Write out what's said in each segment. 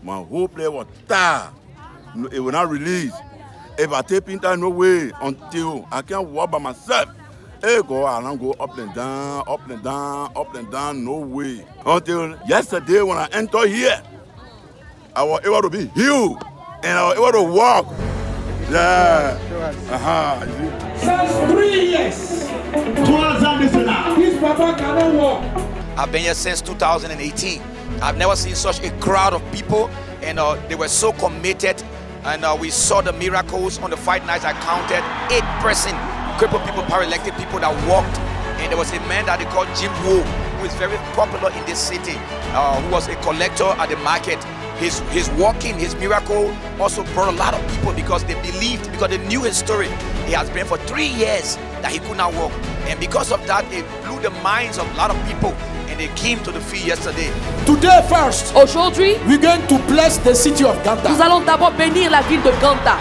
My whole place was tired. It will not release. If I take Pinta, no way until I can walk by myself. Hey, go, I don't go up and down, up and down, up and down, no way. Until yesterday when I entered here, I was able to be healed and I was able to walk. Yeah. Since 3 years. This Papa cannot walk. I've been here since 2018. I've never seen such a crowd of people, and they were so committed. And we saw the miracles on the fight nights. I counted 8 crippled people, paralytic people that walked. And there was a man that they called Jim Wu, who is very popular in this city, who was a collector at the market. His walking, his miracle also brought a lot of people because they believed, because they knew his story. He has been for 3 years that he could not walk. And because of that, it blew the minds of a lot of people. And they came to the field yesterday. Today first, aujourd'hui, we're going to bless the city of Ganta. Nous allons d'abord bénir la ville de Ganta.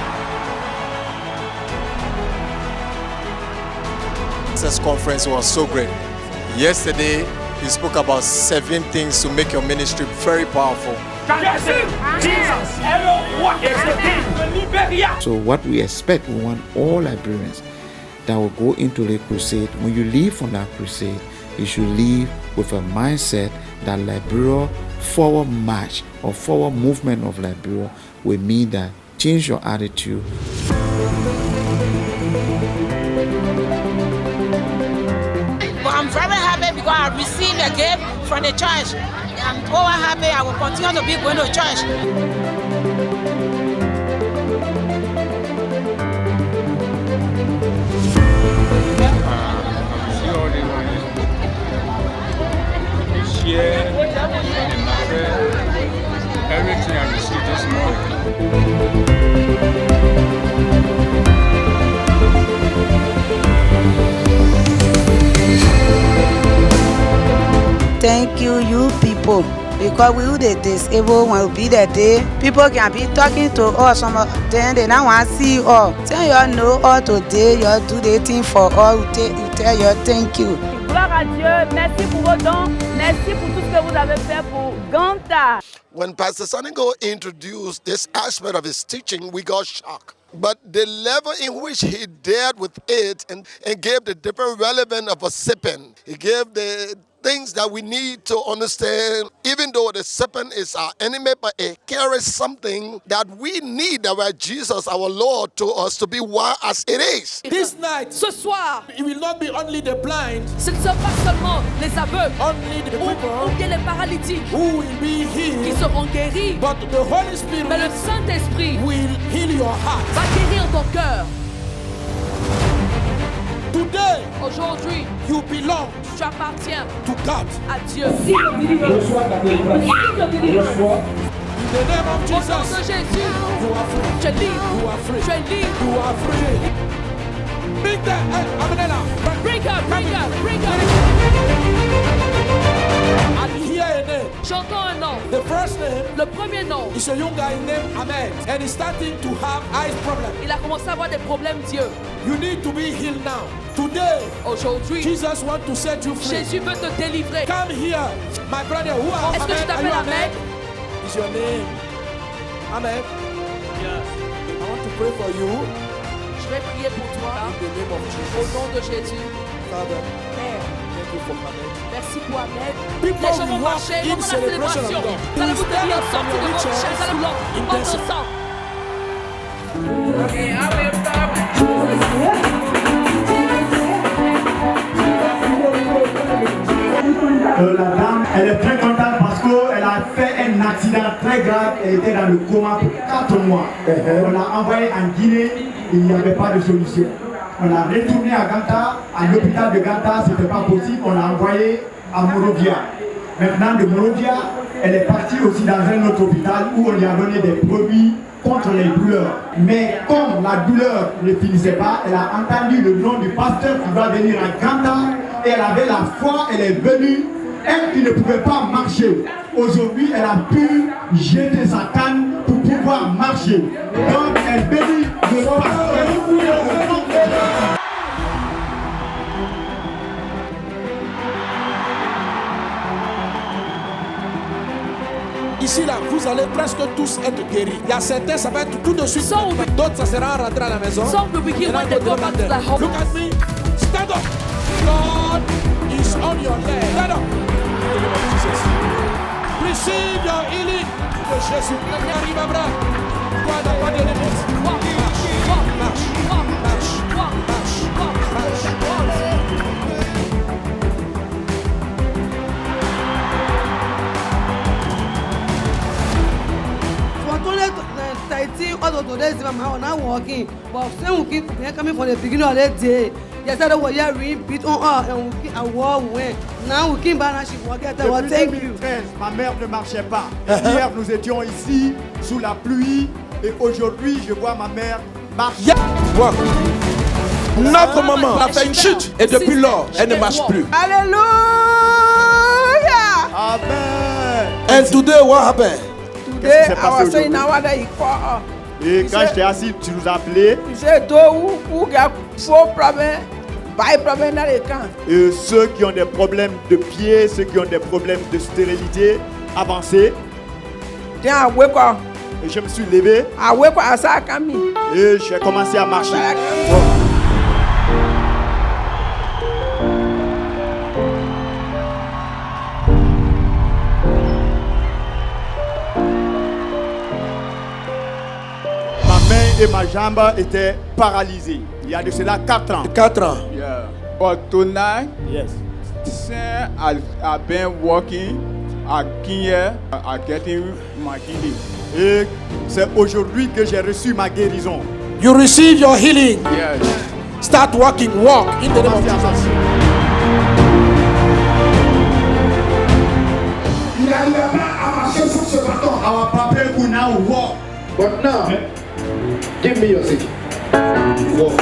This conference was so great. Yesterday, he spoke about 7 things to make your ministry very powerful. So what we expect, we want all Liberians that will go into the crusade. When you leave from that crusade, you should leave with a mindset that Liberia forward march or forward movement of Liberia will mean that change your attitude. I'm very happy because I received a gift from the church. I'm over happy. I will continue to be going to church. This year, in my prayer, everything I received this morning. Thank you, you people, because we will disabled when we be that day. People can be talking to us, then they now want to see you all. Tell you know all today, you do the thing for all. You tell you thank you. Gloire à Dieu, merci pour vos dons, merci pour tout ce que vous avez fait pour Ganta. When Pastor Sanigo introduced this aspect of his teaching, we got shocked. But the level in which he dealt with it and gave the different relevance of a serpent, he gave the things that we need to understand, even though the serpent is our enemy, but it carries something that we need, that Jesus, our Lord, to us to be wise as it is. This night, Ce soir, it will not be only the blind, ce ne sont pas seulement les aveugles only the ou people bien les paralytiques who will be qui healed, seront guéris, but the Holy Spirit mais le Saint-Esprit will heal your heart. va guérir ton cœur. Today, Aujourd'hui, you belong tu appartiens to God. à Dieu. Reçois ta délivrance. Reçois. In the name of Au nom de Jesus, Jésus, you are free. tu es libre. You are free. Tu es libre. You are free. Bring that, Amenela. Bring her, bring her, bring her. And hear a name. J'entends un nom. The first name Le premier nom, is a young guy named Ahmed, and he's starting to have eyes problem. il a commencé à avoir des problèmes d'yeux. You need to be healed now. Today, Aujourd'hui, Jesus wants to set you free. Jésus veut te délivrer. Come here, my brother. Who are Est-ce que tu Ahmed? Are t'appelles you Ahmed? Is your name Ahmed? Yes. I want to pray for you Je vais prier pour toi in the name of au Jesus. nom de Jésus. Father, Père, thank you for Ahmed. merci pour Ahmed. People Les gens vont will walk marcher, in vont à la celebration célébration. of God. Vous allez vous Stand tenir up from sortis your de votre wheelchairs chaise, allez in vous dancing. ensemble. La dame, elle est très contente parce qu'elle a fait un accident très grave. Elle était dans le coma pour 4 mois. On l'a envoyée en Guinée, il n'y avait pas de solution. On a retourné à Ganta, à l'hôpital de Ganta, ce n'était pas possible. On l'a envoyée à Monrovia. Maintenant, de Monrovia, elle est partie aussi dans un autre hôpital où on lui a donné des produits contre les douleurs. Mais comme la douleur ne finissait pas, elle a entendu le nom du pasteur qui va venir à Ganta et elle avait la foi, elle est venue. Elle qui ne pouvait pas marcher, aujourd'hui elle a pu jeter sa canne pour pouvoir marcher. Donc elle bénit le pasteur. Ici là, vous vous allez presque tous être guéris. Il y a certains, ça va être tout de suite. D'autres, ça sera rentré à la maison. Look at me. Stand up. God is on your leg. Stand up. In the name of Jesus. Receive your healing. De Jésus. Arrive à bras. Toi, n'a pas de limite. All of those I'm now walking, but some keep coming from the beginning of the day. Yesterday we were repeat on her and war went. Now we came back and she walked. Thank you. Ma mère ne marchait pas. Hier nous étions ici sous la pluie et aujourd'hui je vois ma mère marcher. Notre maman a fait une chute et depuis lors elle ne marche plus. Alléluia. Amen. And today what happened? Qu'est-ce qui s'est passé aujourd'hui? Et quand j'étais assis, tu nous as appelés. Et ceux qui ont des problèmes de pied, ceux qui ont des problèmes de stérilité, avancés. Et je me suis levé. Et j'ai commencé à marcher. Et ma jambe était paralysée. Il y a de cela 4 ans. 4 ans. Yeah. But tonight, yes. Since I've been walking, I came here, I getting my healing. Et c'est aujourd'hui que j'ai reçu ma guérison. You receive your healing. Yes. Start walking. Walk in the name of Jesus. Il n'arrivait pas à marcher sur ce bâton. Our papa could now walk. But now, give me your seat. Walk.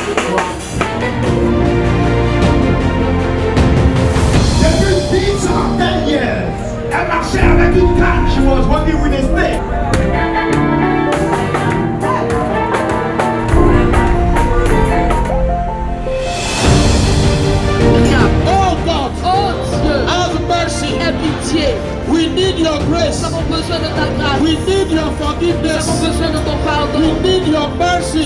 Depuis 10 years, elle marchait avec une canne. She was walking with a stick. Oh God, have mercy. We need your grace. We need your forgiveness. We need your mercy.